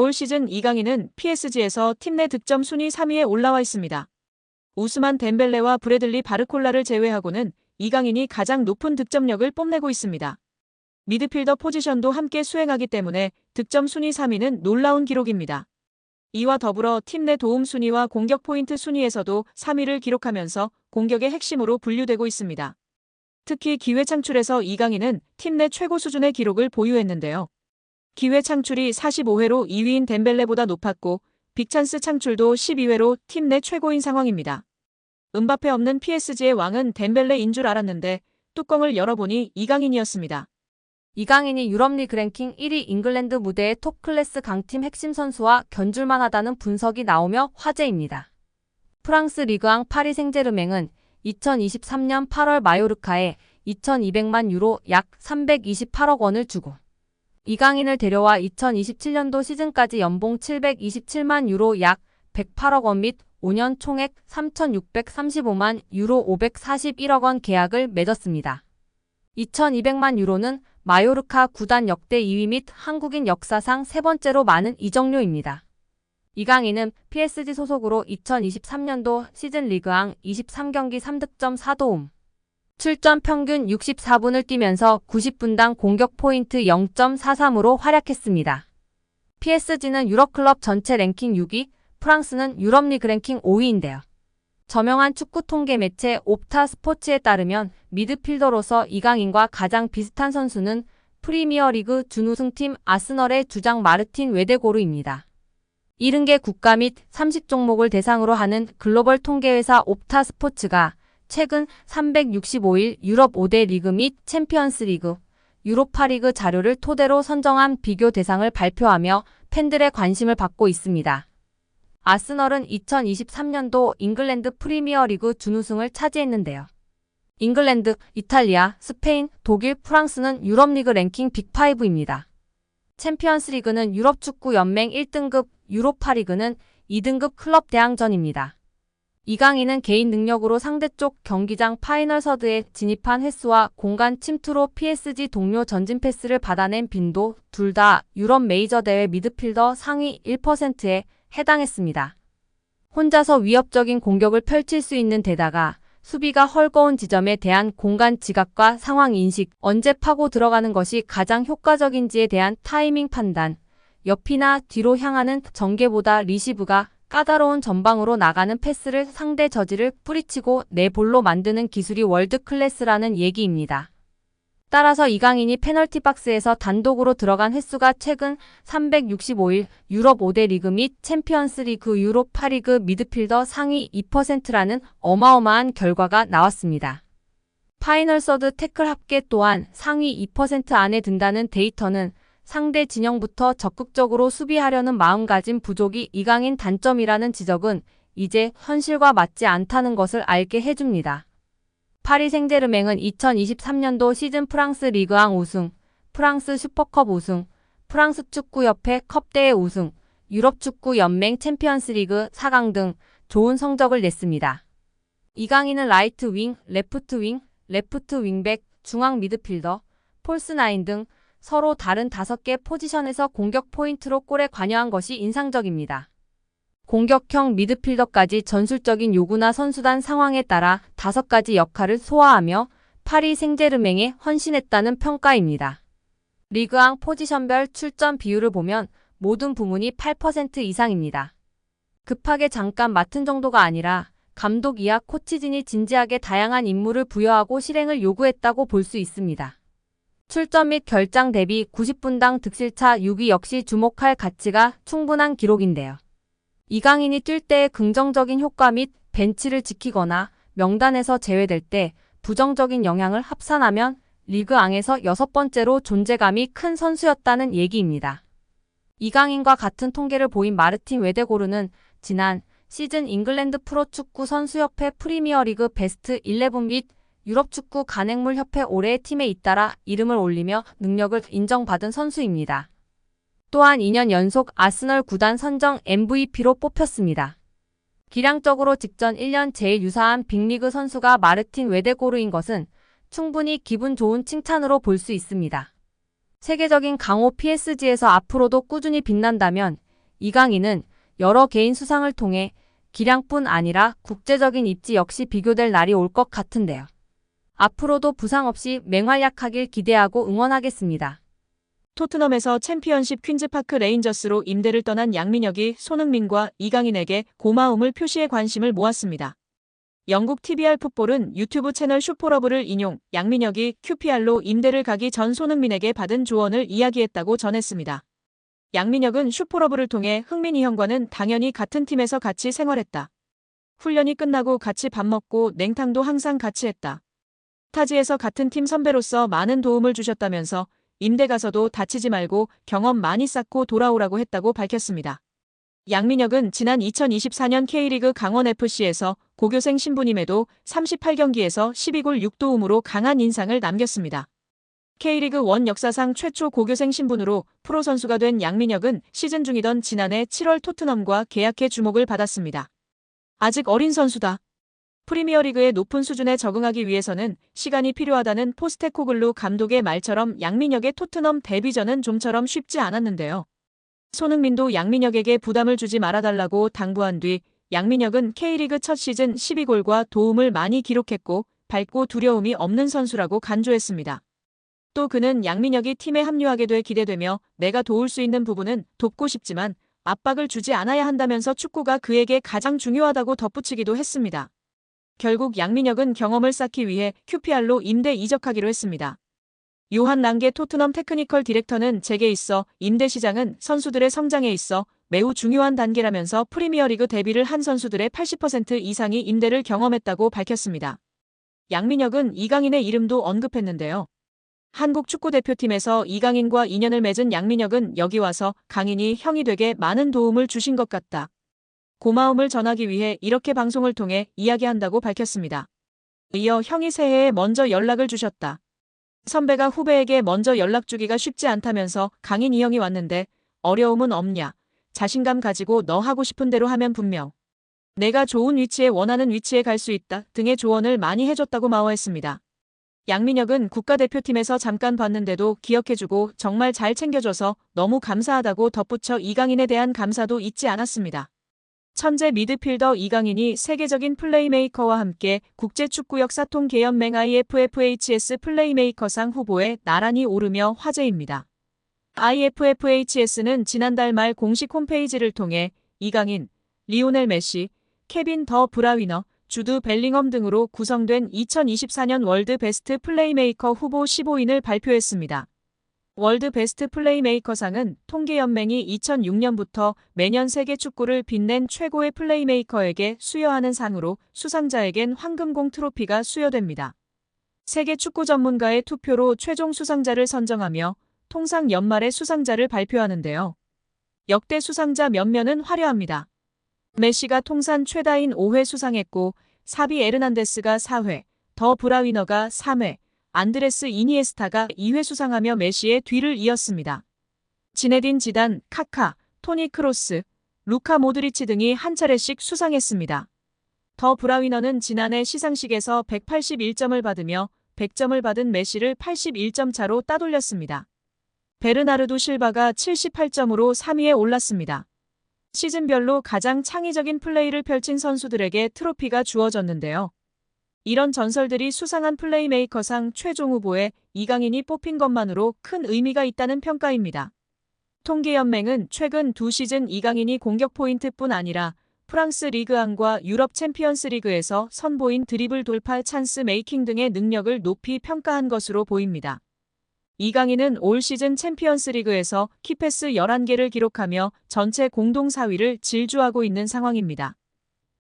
올 시즌 이강인은 PSG에서 팀 내 득점 순위 3위에 올라와 있습니다. 우스만 덴벨레와 브래들리 바르콜라를 제외하고는 이강인이 가장 높은 득점력을 뽐내고 있습니다. 미드필더 포지션도 함께 수행하기 때문에 득점 순위 3위는 놀라운 기록입니다. 이와 더불어 팀 내 도움 순위와 공격 포인트 순위에서도 3위를 기록하면서 공격의 핵심으로 분류되고 있습니다. 특히 기회 창출에서 이강인은 팀 내 최고 수준의 기록을 보유했는데요. 기회 창출이 45회로 2위인 덴벨레보다 높았고 빅찬스 창출도 12회로 팀 내 최고인 상황입니다. 음바페 없는 PSG의 왕은 덴벨레인 줄 알았는데 뚜껑을 열어보니 이강인이었습니다. 이강인이 유럽리그 랭킹 1위 잉글랜드 무대의 톱클래스 강팀 핵심 선수와 견줄만 하다는 분석이 나오며 화제입니다. 프랑스 리그앙 파리 생제르맹은 2023년 8월 마요르카에 2,200만 유로 약 328억 원을 주고 이강인을 데려와 2027년도 시즌까지 연봉 727만 유로 약 108억 원 및 5년 총액 3,635만 유로 541억 원 계약을 맺었습니다. 2,200만 유로는 마요르카 구단 역대 2위 및 한국인 역사상 세 번째로 많은 이적료입니다. 이강인은 PSG 소속으로 2023년도 시즌 리그앙 23경기 3득점 4도움, 출전 평균 64분을 뛰면서 90분당 공격 포인트 0.43으로 활약했습니다. PSG는 유럽클럽 전체 랭킹 6위, 프랑스는 유럽리그 랭킹 5위인데요. 저명한 축구 통계 매체 옵타 스포츠에 따르면 미드필더로서 이강인과 가장 비슷한 선수는 프리미어리그 준우승팀 아스널의 주장 마르틴 웨데고르입니다. 70개 국가 및 30종목을 대상으로 하는 글로벌 통계회사 옵타 스포츠가 최근 365일 유럽 5대 리그 및 챔피언스 리그, 유로파리그 자료를 토대로 선정한 비교 대상을 발표하며 팬들의 관심을 받고 있습니다. 아스널은 2023년도 잉글랜드 프리미어리그 준우승을 차지했는데요. 잉글랜드, 이탈리아, 스페인, 독일, 프랑스는 유럽리그 랭킹 빅5입니다. 챔피언스리그는 유럽축구연맹 1등급, 유로파리그는 2등급 클럽 대항전입니다. 이강인은 개인 능력으로 상대쪽 경기장 파이널 서드에 진입한 횟수와 공간 침투로 PSG 동료 전진 패스를 받아낸 빈도 둘 다 유럽 메이저 대회 미드필더 상위 1%에 해당했습니다. 혼자서 위협적인 공격을 펼칠 수 있는 데다가 수비가 헐거운 지점에 대한 공간 지각과 상황 인식, 언제 파고 들어가는 것이 가장 효과적인지에 대한 타이밍 판단, 옆이나 뒤로 향하는 전개보다 리시브가 까다로운 전방으로 나가는 패스를 상대 저지를 뿌리치고 내 볼로 만드는 기술이 월드 클래스라는 얘기입니다. 따라서 이강인이 페널티 박스에서 단독으로 들어간 횟수가 최근 365일 유럽 5대 리그 및 챔피언스 리그 유로파리그 미드필더 상위 2%라는 어마어마한 결과가 나왔습니다. 파이널 서드 태클 합계 또한 상위 2% 안에 든다는 데이터는 상대 진영부터 적극적으로 수비하려는 마음가짐 부족이 이강인 단점이라는 지적은 이제 현실과 맞지 않다는 것을 알게 해줍니다. 파리 생제르맹은 2023년도 시즌 프랑스 리그앙 우승, 프랑스 슈퍼컵 우승, 프랑스 축구협회 컵대회 우승, 유럽축구연맹 챔피언스리그 4강 등 좋은 성적을 냈습니다. 이강인은 라이트 윙, 레프트 윙, 레프트 윙백, 중앙 미드필더, 폴스9 등 서로 다른 5개 포지션에서 공격 포인트로 골에 관여한 것이 인상적입니다. 공격형 미드필더까지 전술적인 요구나 선수단 상황에 따라 5가지 역할을 소화하며 파리 생제르맹에 헌신했다는 평가입니다. 리그앙 포지션별 출전 비율을 보면 모든 부문이 8% 이상입니다. 급하게 잠깐 맡은 정도가 아니라 감독 이하 코치진이 진지하게 다양한 임무를 부여하고 실행을 요구했다고 볼 수 있습니다. 출전 및 결장 대비 90분당 득실차 6위 역시 주목할 가치가 충분한 기록인데요. 이강인이 뛸 때의 긍정적인 효과 및 벤치를 지키거나 명단에서 제외될 때 부정적인 영향을 합산하면 리그앙에서 6번째로 존재감이 큰 선수였다는 얘기입니다. 이강인과 같은 통계를 보인 마르틴 웨데고르는 지난 시즌 잉글랜드 프로축구 선수협회 프리미어리그 베스트 11 및 유럽축구 간행물협회 올해의 팀에 잇따라 이름을 올리며 능력을 인정받은 선수입니다. 또한 2년 연속 아스널 구단 선정 MVP로 뽑혔습니다. 기량적으로 직전 1년 제일 유사한 빅리그 선수가 마르틴 웨데고르인 것은 충분히 기분 좋은 칭찬으로 볼 수 있습니다. 세계적인 강호 PSG에서 앞으로도 꾸준히 빛난다면 이강인은 여러 개인 수상을 통해 기량뿐 아니라 국제적인 입지 역시 비교될 날이 올 것 같은데요. 앞으로도 부상 없이 맹활약하길 기대하고 응원하겠습니다. 토트넘에서 챔피언십 퀸즈파크 레인저스로 임대를 떠난 양민혁이 손흥민과 이강인에게 고마움을 표시해 관심을 모았습니다. 영국 TBR 풋볼은 유튜브 채널 슈퍼러브를 인용 양민혁이 QPR로 임대를 가기 전 손흥민에게 받은 조언을 이야기했다고 전했습니다. 양민혁은 슈퍼러브를 통해 흥민이 형과는 당연히 같은 팀에서 같이 생활했다. 훈련이 끝나고 같이 밥 먹고 냉탕도 항상 같이 했다. 타지에서 같은 팀 선배로서 많은 도움을 주셨다면서 임대 가서도 다치지 말고 경험 많이 쌓고 돌아오라고 했다고 밝혔습니다. 양민혁은 지난 2024년 K리그 강원FC에서 고교생 신분임에도 38경기에서 12골 6도움으로 강한 인상을 남겼습니다. K리그 1 역사상 최초 고교생 신분으로 프로 선수가 된 양민혁은 시즌 중이던 지난해 7월 토트넘과 계약해 주목을 받았습니다. 아직 어린 선수다. 프리미어리그의 높은 수준에 적응하기 위해서는 시간이 필요하다는 포스테코글루 감독의 말처럼 양민혁의 토트넘 데뷔전은 좀처럼 쉽지 않았는데요. 손흥민도 양민혁에게 부담을 주지 말아달라고 당부한 뒤 양민혁은 K리그 첫 시즌 12골과 도움을 많이 기록했고 밝고 두려움이 없는 선수라고 간주했습니다. 또 그는 양민혁이 팀에 합류하게 돼 기대되며 내가 도울 수 있는 부분은 돕고 싶지만 압박을 주지 않아야 한다면서 축구가 그에게 가장 중요하다고 덧붙이기도 했습니다. 결국 양민혁은 경험을 쌓기 위해 QPR로 임대 이적하기로 했습니다. 요한 랑게 토트넘 테크니컬 디렉터는 제게 있어 임대 시장은 선수들의 성장에 있어 매우 중요한 단계라면서 프리미어리그 데뷔를 한 선수들의 80% 이상이 임대를 경험했다고 밝혔습니다. 양민혁은 이강인의 이름도 언급했는데요. 한국 축구대표팀에서 이강인과 인연을 맺은 양민혁은 여기 와서 강인이 형이 되게 많은 도움을 주신 것 같다. 고마움을 전하기 위해 이렇게 방송을 통해 이야기한다고 밝혔습니다. 이어 형이 새해에 먼저 연락을 주셨다. 선배가 후배에게 먼저 연락 주기가 쉽지 않다면서 강인 이 형이 왔는데 어려움은 없냐. 자신감 가지고 너 하고 싶은 대로 하면 분명. 내가 좋은 위치에 원하는 위치에 갈 수 있다 등의 조언을 많이 해줬다고 마워했습니다. 양민혁은 국가대표팀에서 잠깐 봤는데도 기억해주고 정말 잘 챙겨줘서 너무 감사하다고 덧붙여 이강인에 대한 감사도 잊지 않았습니다. 천재 미드필더 이강인이 세계적인 플레이메이커와 함께 국제축구 역사통 계연맹 IFFHS 플레이메이커상 후보에 나란히 오르며 화제입니다. IFFHS는 지난달 말 공식 홈페이지를 통해 이강인, 리오넬 메시, 케빈 더 브라위너, 주드 벨링엄 등으로 구성된 2024년 월드 베스트 플레이메이커 후보 15인을 발표했습니다. 월드 베스트 플레이메이커상은 통계연맹이 2006년부터 매년 세계 축구를 빛낸 최고의 플레이메이커에게 수여하는 상으로 수상자에겐 황금공 트로피가 수여됩니다. 세계 축구 전문가의 투표로 최종 수상자를 선정하며 통상 연말에 수상자를 발표하는데요. 역대 수상자 면면은 화려합니다. 메시가 통산 최다인 5회 수상했고 사비 에르난데스가 4회, 더 브라위너가 3회, 안드레스 이니에스타가 2회 수상하며 메시의 뒤를 이었습니다. 지네딘 지단, 카카, 토니 크로스, 루카 모드리치 등이 한 차례씩 수상했습니다. 더 브라위너는 지난해 시상식에서 181점을 받으며 100점을 받은 메시를 81점 차로 따돌렸습니다. 베르나르도 실바가 78점으로 3위에 올랐습니다. 시즌별로 가장 창의적인 플레이를 펼친 선수들에게 트로피가 주어졌는데요. 이런 전설들이 수상한 플레이메이커상 최종 후보에 이강인이 뽑힌 것만으로 큰 의미가 있다는 평가입니다. 통계연맹은 최근 2시즌 이강인이 공격 포인트뿐 아니라 프랑스 리그앙과 유럽 챔피언스 리그에서 선보인 드리블 돌파 찬스 메이킹 등의 능력을 높이 평가한 것으로 보입니다. 이강인은 올 시즌 챔피언스 리그에서 키패스 11개를 기록하며 전체 공동 4위를 질주하고 있는 상황입니다.